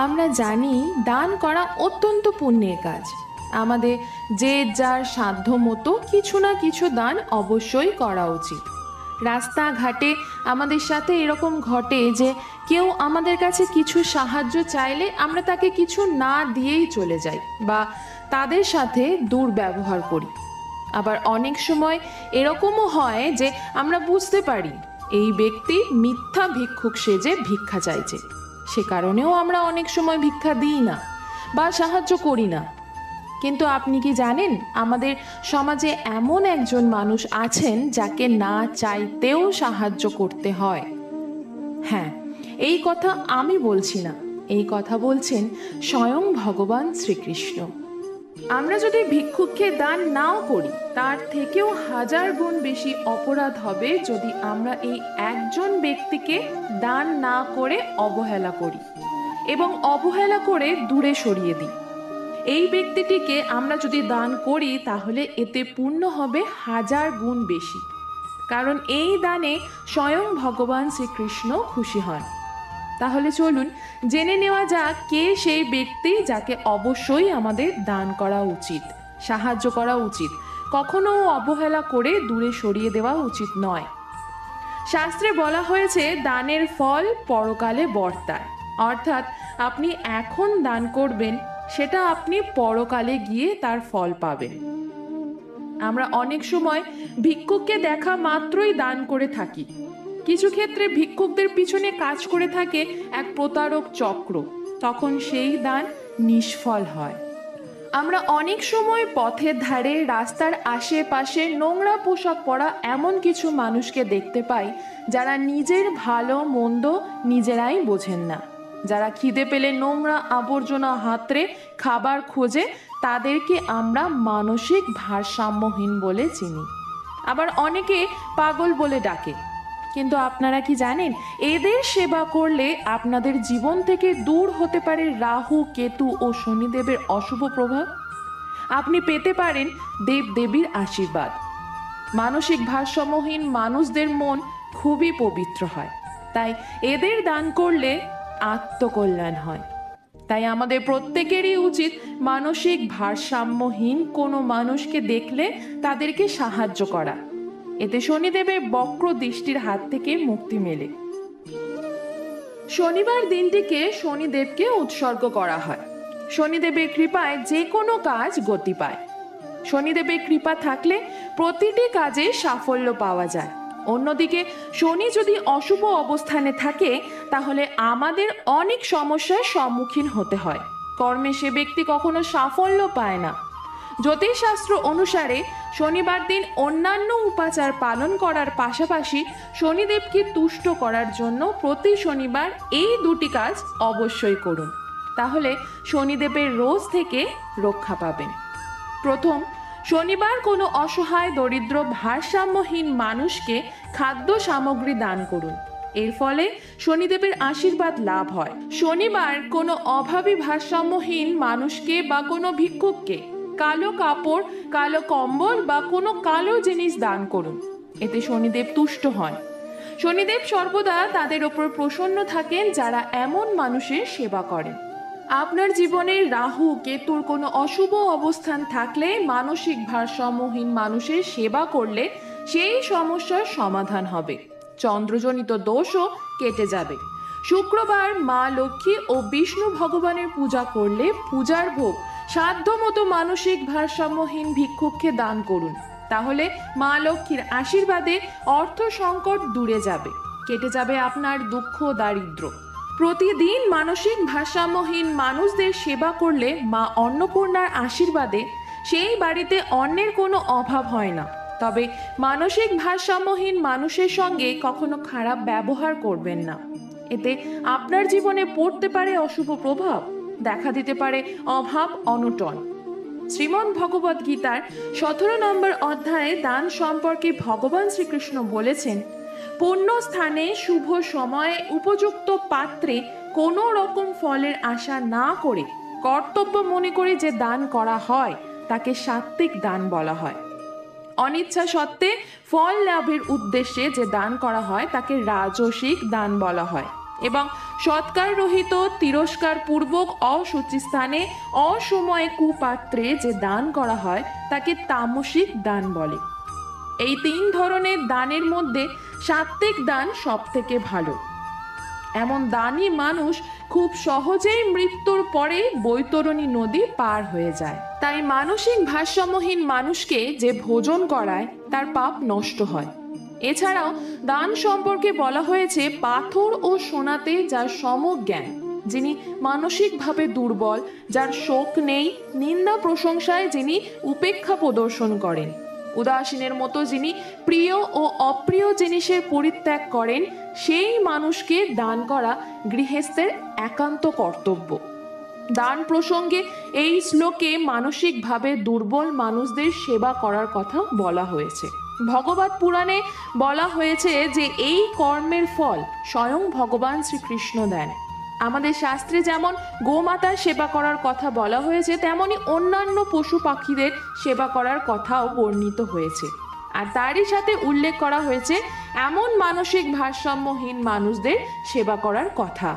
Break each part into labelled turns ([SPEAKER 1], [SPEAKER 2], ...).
[SPEAKER 1] আমরা জানি দান করা অত্যন্ত পুণ্যের কাজ। আমাদের যে যার সাধ্য মতো কিছু না কিছু দান অবশ্যই করা উচিত। রাস্তাঘাটে আমাদের সাথে এরকম ঘটে যে কেউ আমাদের কাছে কিছু সাহায্য চাইলে আমরা তাকে কিছু না দিয়েই চলে যাই বা তাদের সাথে দুর্ব্যবহার করি। আবার অনেক সময় এরকমও হয় যে আমরা বুঝতে পারি এই ব্যক্তি মিথ্যা ভিক্ষুক সেজে ভিক্ষা চাইছে, সে কারণেও আমরা অনেক সময় ভিক্ষা দিই না বা সাহায্য করি না। কিন্তু আপনি কি জানেন আমাদের সমাজে এমন একজন মানুষ আছেন যাকে না চাইতেও সাহায্য করতে হয়? হ্যাঁ, এই কথা আমি বলছি না, এই কথা বলছেন স্বয়ং ভগবান শ্রীকৃষ্ণ। আমরা যদি ভিক্ষুককে দান নাও করি, তার থেকেও 1000 গুণ বেশি অপরাধ হবে যদি আমরা এই একজন ব্যক্তিকে দান না করে অবহেলা করি এবং অবহেলা করে দূরে সরিয়ে দিই। এই ব্যক্তিটিকে আমরা যদি দান করি তাহলে এতে পুণ্য হবে 1000 গুণ বেশি, কারণ এই দানে স্বয়ং ভগবান শ্রীকৃষ্ণ খুশি হন। তাহলে চলুন জেনে নেওয়া যাক কে সেই ব্যক্তি যাকে অবশ্যই আমাদের দান করা উচিত, সাহায্য করা উচিত, কখনো অবহেলা করে দূরে সরিয়ে দেওয়া উচিত নয়। শাস্ত্রে বলা হয়েছে দানের ফল পরকালে বর্তায়, অর্থাৎ আপনি এখন দান করবেন সেটা আপনি পরকালে গিয়ে তার ফল পাবেন। আমরা অনেক সময় ভিক্ষুককে দেখা মাত্রই দান করে থাকি। কিছু ক্ষেত্রে ভিক্ষুকদের পিছনে কাজ করে থাকে এক প্রতারক চক্র, তখন সেই দান নিষ্ফল হয়। আমরা অনেক সময় পথের ধারে, রাস্তার আশেপাশে নোংরা পোশাক পরা এমন কিছু মানুষকে দেখতে পাই যারা নিজের ভালো মন্দ নিজেরাই বোঝেন না, যারা খিদে পেলে নোংরা আবর্জনা হাতড়ে খাবার খোঁজে, তাদেরকে আমরা মানসিক ভারসাম্যহীন বলে চিনি। আবার অনেকে পাগল বলে ডাকে। কিন্তু আপনারা কি জানেন এদের সেবা করলে আপনাদের জীবন থেকে দূর হতে পারে রাহু, কেতু ও শনিদেবের অশুভ প্রভাব? আপনি পেতে পারেন দেবদেবীর আশীর্বাদ। মানসিক ভারসাম্যহীন মানুষদের মন খুবই পবিত্র হয়, তাই এদের দান করলে আত্মকল্যাণ হয়। তাই আমাদের প্রত্যেকেরই উচিত মানসিক ভারসাম্যহীন কোনো মানুষকে দেখলে তাদেরকে সাহায্য করা। এতে শনিদেবের বক্র দৃষ্টির হাত থেকে মুক্তি মেলে। শনিবার দিনটিকে শনিদেবকে উৎসর্গ করা হয়। শনিদেবের কৃপায় যে কোনো কাজ গতি পায়। শনিদেবের কৃপা থাকলে প্রতিটি কাজে সাফল্য পাওয়া যায়। অন্যদিকে শনি যদি অশুভ অবস্থানে থাকে তাহলে আমাদের অনেক সমস্যার সম্মুখীন হতে হয়। কর্মে সে ব্যক্তি কখনো সাফল্য পায় না। জ্যোতিষশাস্ত্র অনুসারে শনিবার দিন অন্যান্য উপাচার পালন করার পাশাপাশি শনিদেবকে তুষ্ট করার জন্য প্রতি শনিবার এই দুটি কাজ অবশ্যই করুন, তাহলে শনিদেবের রোজ থেকে রক্ষা পাবেন। প্রথম, শনিবার কোনো অসহায়, দরিদ্র, ভারসাম্যহীন মানুষকে খাদ্য সামগ্রী দান করুন। এর ফলে শনিদেবের আশীর্বাদ লাভ হয়। শনিবার কোনো অভাবী, ভারসাম্যহীন মানুষকে বা কোনো ভিক্ষুককে কালো কাপড়, কালো কম্বল বা কোনো কালো জিনিস দান করুন। এতে শনিদেব তুষ্ট হন। শনিদেব সর্বদা তাদের ওপর প্রসন্ন থাকেন যারা এমন মানুষের সেবা করেন। আপনার জীবনে রাহু, কেতুর কোনো অশুভ অবস্থান থাকলে মানসিক ভারসাম্যহীন মানুষের সেবা করলে সেই সমস্যার সমাধান হবে। চন্দ্রজনিত দোষও কেটে যাবে। শুক্রবার মা লক্ষ্মী ও বিষ্ণু ভগবানের পূজা করলে পূজার ভোগ সাধ্যমতো মানসিক ভারসাম্যহীন ভিক্ষুককে দান করুন, তাহলে মা লক্ষ্মীর আশীর্বাদে অর্থ সংকট দূরে যাবে, কেটে যাবে আপনার দুঃখ, দারিদ্র। প্রতিদিন মানসিক ভারসাম্যহীন মানুষদের সেবা করলে মা অন্নপূর্ণার আশীর্বাদে সেই বাড়িতে অন্নের কোনো অভাব হয় না। তবে মানসিক ভারসাম্যহীন মানুষের সঙ্গে কখনো খারাপ ব্যবহার করবেন না। এতে আপনার জীবনে পড়তে পারে অশুভ প্রভাব, দেখা দিতে পারে অভাব, অনটন। শ্রীমদ্ ভগবদ গীতার 17 নম্বর অধ্যায়ে দান সম্পর্কে ভগবান শ্রীকৃষ্ণ বলেছেন, পুণ্য স্থানে, শুভ সময়ে, উপযুক্ত পাত্রে কোনো রকম ফলের আশা না করে কর্তব্য মনে করে যে দান করা হয় তাকে সাত্ত্বিক দান বলা হয়। অনিচ্ছা সত্ত্বে ফল লাভের উদ্দেশ্যে যে দান করা হয় তাকে রাজসিক দান বলা হয়। এবং সৎকার রহিত তিরস্কার পূর্বক অশুচি স্থানে অসময়ে কুপাত্রে যে দান করা হয় তাকে তামসিক দান বলে। এই 3 ধরনের দানের মধ্যে সাত্ত্বিক দান সব থেকে ভালো। এমন দানি মানুষ খুব সহজেই মৃত্যুর পরে বৈতরণী নদী পার হয়ে যায়। তাই মানসিক ভারসাম্যহীন মানুষকে যে ভোজন করায় তার পাপ নষ্ট হয়। এছাড়াও দান সম্পর্কে বলা হয়েছে পাথর ও সোনাতে যার সমজ্ঞান, যিনি মানসিকভাবে দুর্বল, যার শোক নেই, নিন্দা প্রশংসায় যিনি উপেক্ষা প্রদর্শন করেন, উদাসীনের মতো যিনি প্রিয় ও অপ্রিয় জিনিসের পরিত্যাগ করেন, সেই মানুষকে দান করা গৃহস্থের একান্ত কর্তব্য। দান প্রসঙ্গে এই শ্লোকে মানসিকভাবে দুর্বল মানুষদের সেবা করার কথা বলা হয়েছে। ভগবত পুরাণে বলা হয়েছে যে এই কর্মের ফল স্বয়ং ভগবান শ্রীকৃষ্ণ দেন। আমাদের শাস্ত্রে যেমন গোমাতার সেবা করার কথা বলা হয়েছে, তেমনি অন্যান্য পশু পাখিদের সেবা করার কথাও বর্ণিত হয়েছে। আর তারই সাথে উল্লেখ করা হয়েছে এমন মানসিক ভারসাম্যহীন মানুষদের সেবা করার কথা।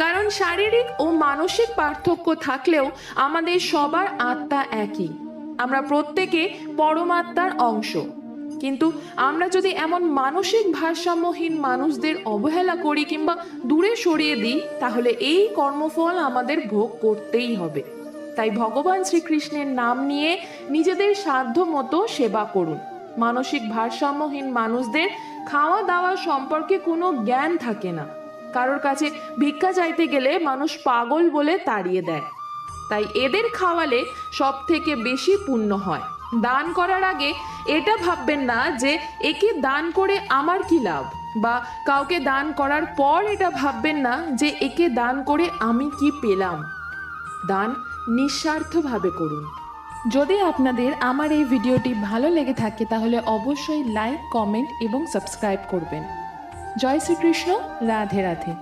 [SPEAKER 1] কারণ শারীরিক ও মানসিক পার্থক্য থাকলেও আমাদের সবার আত্মা একই, আমরা প্রত্যেকে পরমাত্মার অংশ। কিন্তু আমরা যদি এমন মানসিক ভারসাম্যহীন মানুষদের অবহেলা করি কিংবা দূরে সরিয়ে দিই, তাহলে এই কর্মফল আমাদের ভোগ করতেই হবে। তাই ভগবান শ্রীকৃষ্ণের নাম নিয়ে নিজেদের সাধ্য মতো সেবা করুন। মানসিক ভারসাম্যহীন মানুষদের খাওয়া দাওয়া সম্পর্কে কোনো জ্ঞান থাকে না। কারোর কাছে ভিক্ষা চাইতে গেলে মানুষ পাগল বলে তাড়িয়ে দেয়। তাই এদের খাওয়ালে সব থেকে বেশি পুণ্য হয়। দান করার আগে এটা ভাববেন না যে একে দান করে আমার কি লাভ, বা কাউকে দান করার পর এটা ভাববেন না যে একে দান করে আমি কি পেলাম। দান নিঃস্বার্থভাবে করুন। যদি আপনাদের আমার এই ভিডিওটি ভালো লেগে থাকে তাহলে অবশ্যই লাইক, কমেন্ট এবং সাবস্ক্রাইব করবেন। জয় শ্রীকৃষ্ণ। রাধে রাধে।